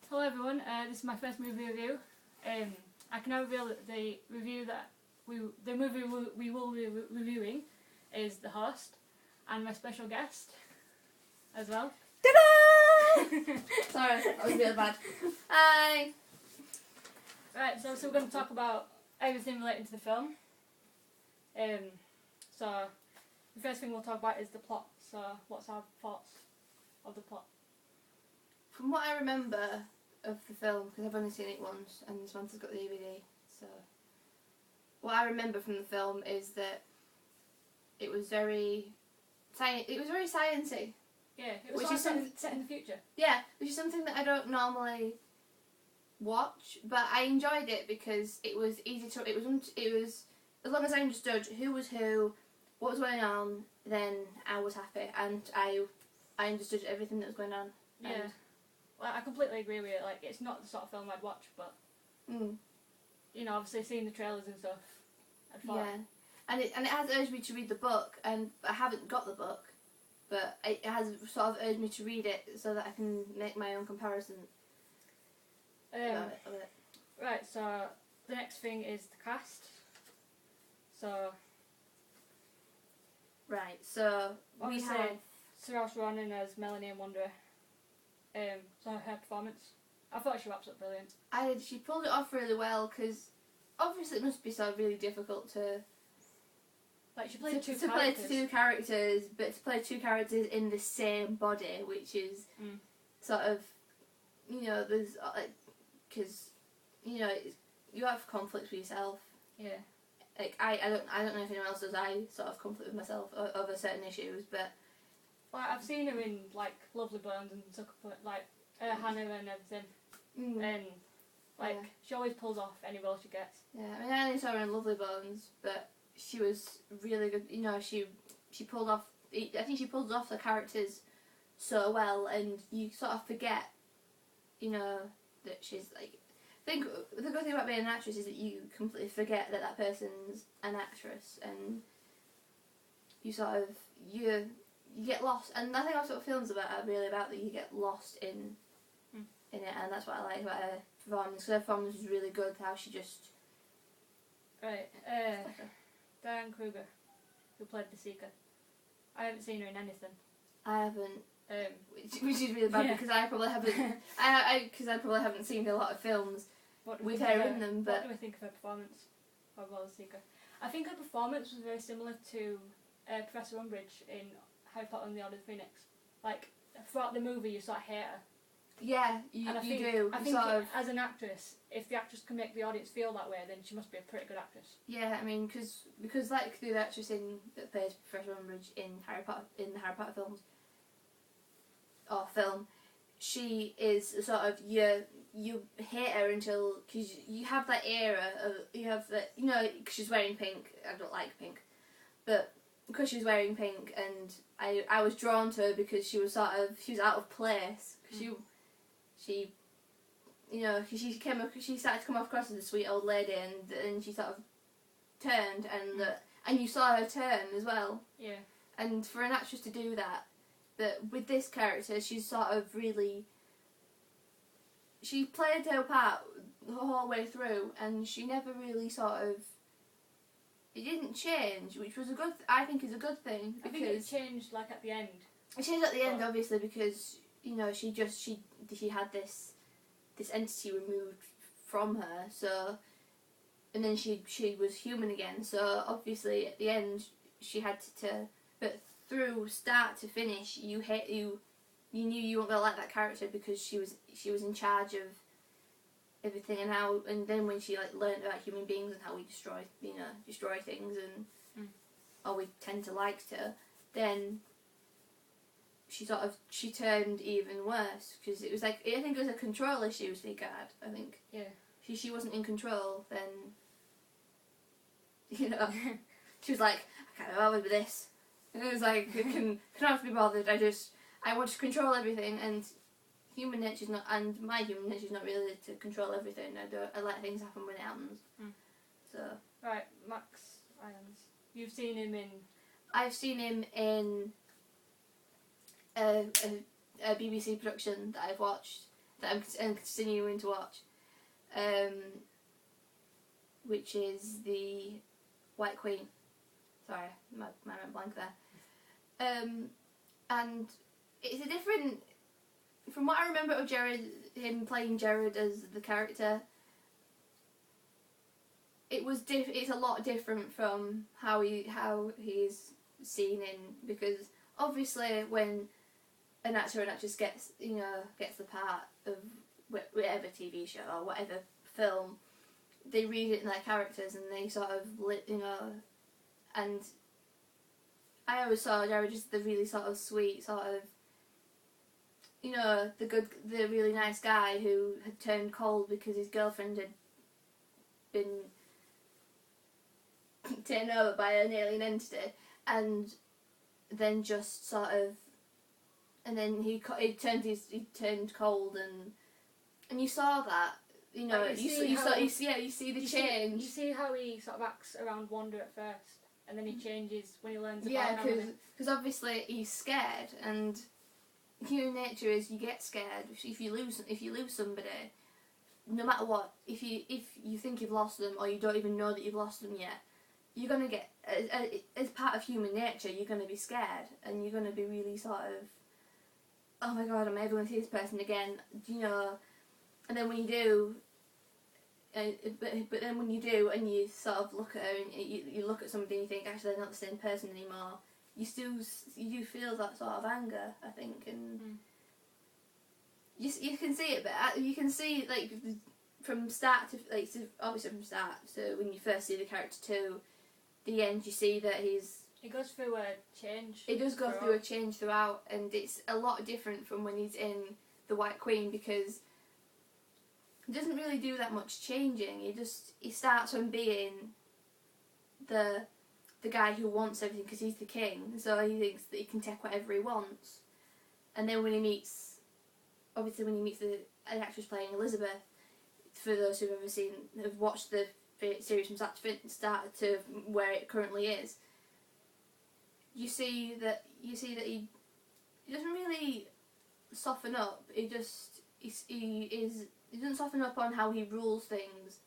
Hello everyone, this is my first movie review. I can now reveal that the movie we will be reviewing is The Host, and my special guest as well. Ta-da! Sorry, that was really bad. Hi! Right, so we're going to talk about everything relating to the film. So the first thing we'll talk about is the plot. So what's our thoughts of the plot? From what I remember of the film, because I've only seen it once and Samantha's got the DVD, so what I remember from the film is that it was very sciencey. Yeah, it was sort of set in the future. Yeah, which is something that I don't normally watch, but I enjoyed it because it was easy to. It was as long as I understood who was who, what was going on, then I was happy, and I understood everything that was going on. Yeah. Well, I completely agree with you. Like, it's not the sort of film I'd watch, but you know, obviously seeing the trailers and stuff, I'd thought. Yeah, and it has urged me to read the book, and I haven't got the book, but it has sort of urged me to read it so that I can make my own comparison about it. Right, so the next thing is the cast. So We have Saoirse Ronan as Melanie and Wanderer. So her performance, I thought she was absolutely brilliant. She pulled it off really well, because obviously it must be so really difficult to. Like, she played to play two characters, but to play two characters in the same body, which is sort of, you know, there's like, because, you know, you have conflict with yourself. Yeah. Like I don't know if anyone else does. I sort of conflict with myself over certain issues, but. Well, I've seen her in like Lovely Bones and stuff like Hannah and everything, and like she always pulls off any role she gets. Yeah, I mean, I only saw her in Lovely Bones, but she was really good. You know, she pulled off. I think she pulled off the characters so well, and you sort of forget, you know, that she's like. I think the good thing about being an actress is that you completely forget that person's an actress, and you sort of you get lost. And I think that's what films are really about, that you get lost in it, and that's what I like about her performance. Because her performance was really good. How she just Right, Diane Kruger, who played the Seeker. I haven't seen her in anything. I haven't, which is really bad because I probably haven't. Because I probably haven't seen a lot of films with her in them. But what do we think of her performance of the Seeker? I think her performance was very similar to Professor Umbridge in Harry Potter and the Order of the Phoenix. Like, throughout the movie, you sort of hate her. Yeah, you do. I think as an actress, if the actress can make the audience feel that way, then she must be a pretty good actress. Yeah, I mean, because like the actress that plays Professor Umbridge in the Harry Potter film, she is sort of you hate her until, because you have that era of because she's wearing pink. I don't like pink, but because she was wearing pink, and I was drawn to her because she was out of place, because she you know, she started to come across as a sweet old lady, and she sort of turned, and you saw her turn as well. Yeah. And for an actress to do that, but with this character, she's sort of really. She played her part the whole way through, and she never really sort of. It didn't change, which was I think is a good thing. I think it changed like at the end. It changed at the end, obviously, because you know she had this entity removed from her, so, and then she was human again. So obviously at the end she had to, but through start to finish, you knew you weren't gonna like that character because she was in charge of everything, and then when she like learned about human beings and how we destroy things, and or we tend to like to, then she turned even worse, because it was like, I think it was a control issue she had. I think she wasn't in control, then you know she was like, I can't be bothered with this, and it was like, cannot be bothered. I want to control everything, and my human nature's not really to control everything. I let things happen when it happens. So right, Max Irons. You've seen him in. I've seen him in a BBC production that I've watched, that I'm continuing to watch, which is the White Queen. Sorry, my went blank there. And it's a different, from what I remember of Jared, him playing Jared as the character. It's a lot different from how he's seen in, because obviously when an actor or an actress gets the part of whatever TV show or whatever film, they read it in their characters and they sort of and I always saw Jared just the really sort of sweet sort of, the really nice guy who had turned cold because his girlfriend had been taken over by an alien entity, and then just sort of, and then he turned cold, and you saw that, you see the change. You see how he sort of acts around Wanda at first, and then he changes when he learns about Yeah, because obviously he's scared, and human nature is you get scared if you lose somebody. No matter what, if you think you've lost them or you don't even know that you've lost them yet, you're gonna get, as part of human nature, you're gonna be scared, and you're gonna be really sort of, oh my god, am I ever going to see this person again? And then when you do, but then when you do, and you sort of look at her, and you look at somebody and you think, actually they're not the same person anymore, you do feel that sort of anger, I think, and you can see it, but you can see, like, from start to, like, obviously from start to when you first see the character to the end, you see that he goes through a change. He does go through a change throughout, and it's a lot different from when he's in the White Queen, because he doesn't really do that much changing. He starts from being the guy who wants everything because he's the king, so he thinks that he can take whatever he wants. And then when he meets the actress playing Elizabeth, for those who've ever have watched the series from start to where it currently is, you see that he doesn't really soften up. He doesn't soften up on how he rules things,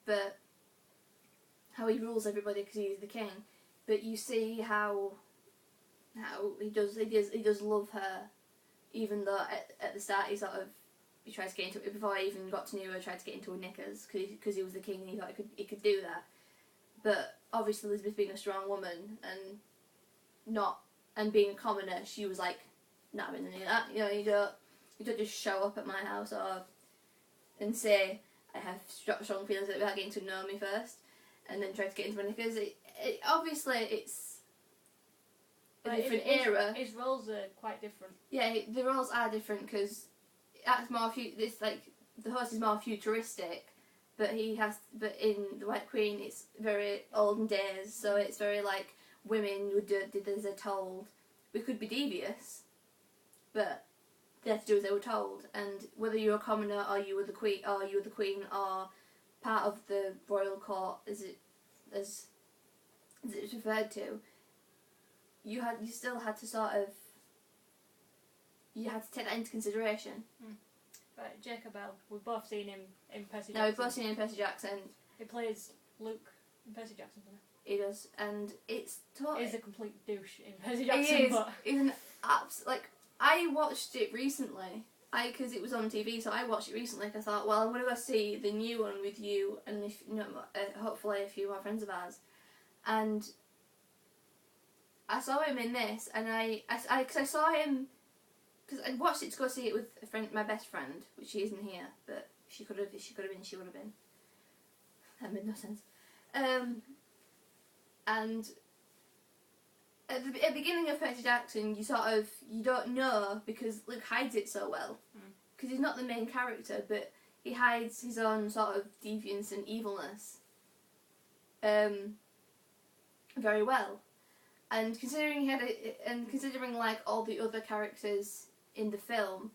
but how he rules everybody because he's the king. But you see how he does love her, even though at the start he tried to get into it before I even got to know her. Tried to get into her knickers because he was the king and he thought he could do that. But obviously Elizabeth being a strong woman and being a commoner, she was like, "No, I'm in any of that. You don't just show up at my house and say I have strong feelings without getting to know me first, and then try to get into my knickers." Obviously it's a different era. His roles are quite different. Yeah, the roles are different because that's more the horse is more futuristic, but in the White Queen it's very olden days, so it's very like women would do as they're told. We could be devious, but they had to do as they were told. And whether you're a commoner or you were the queen or part of the royal court, as it's referred to, you still had to take that into consideration. Right, Jacob Bell, we've both seen him in Percy Jackson. No, we've both seen him in Percy Jackson. He plays Luke in Percy Jackson, doesn't he? He does, and it's totally... He's a complete douche in Percy Jackson, he is. But... He's an I watched it recently, because it was on TV, so I watched it recently, because I thought, well, I'm going to go see the new one with you, and hopefully a few more friends of ours. And I saw him in this, and because I saw him... Because I watched it to go see it with a friend, my best friend, which she isn't here, but she would have been. That made no sense. And at the beginning of Percy Jackson, you don't know, because Luke hides it so well. Because he's not the main character, but he hides his own sort of deviance and evilness very well. And considering like all the other characters in the film,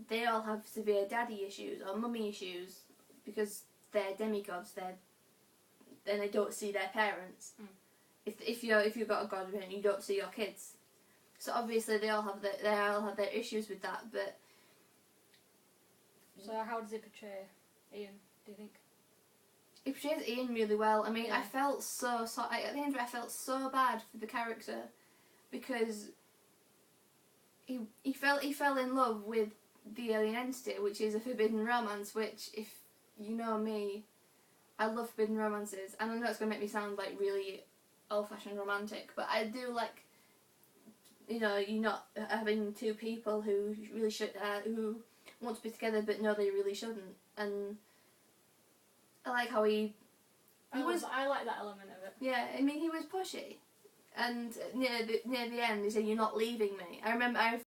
they all have severe daddy issues or mummy issues because they're demigods. Then they don't see their parents. If you've got a godparent, you don't see your kids. So obviously they all have their issues with that. But how does it portray Ian, do you think? It portrays Ian really well. I mean, Yeah. I felt so at the end of it, I felt so bad for the character because he fell in love with the alien entity, which is a forbidden romance. Which, if you know me, I love forbidden romances, and I know it's going to make me sound like really old-fashioned romantic, but I do like, you know, you not having two people who really should who want to be together but know they really shouldn't. And I like how he was. I like that element of it. Yeah, I mean, he was pushy, and near the end he said, "You're not leaving me." I remember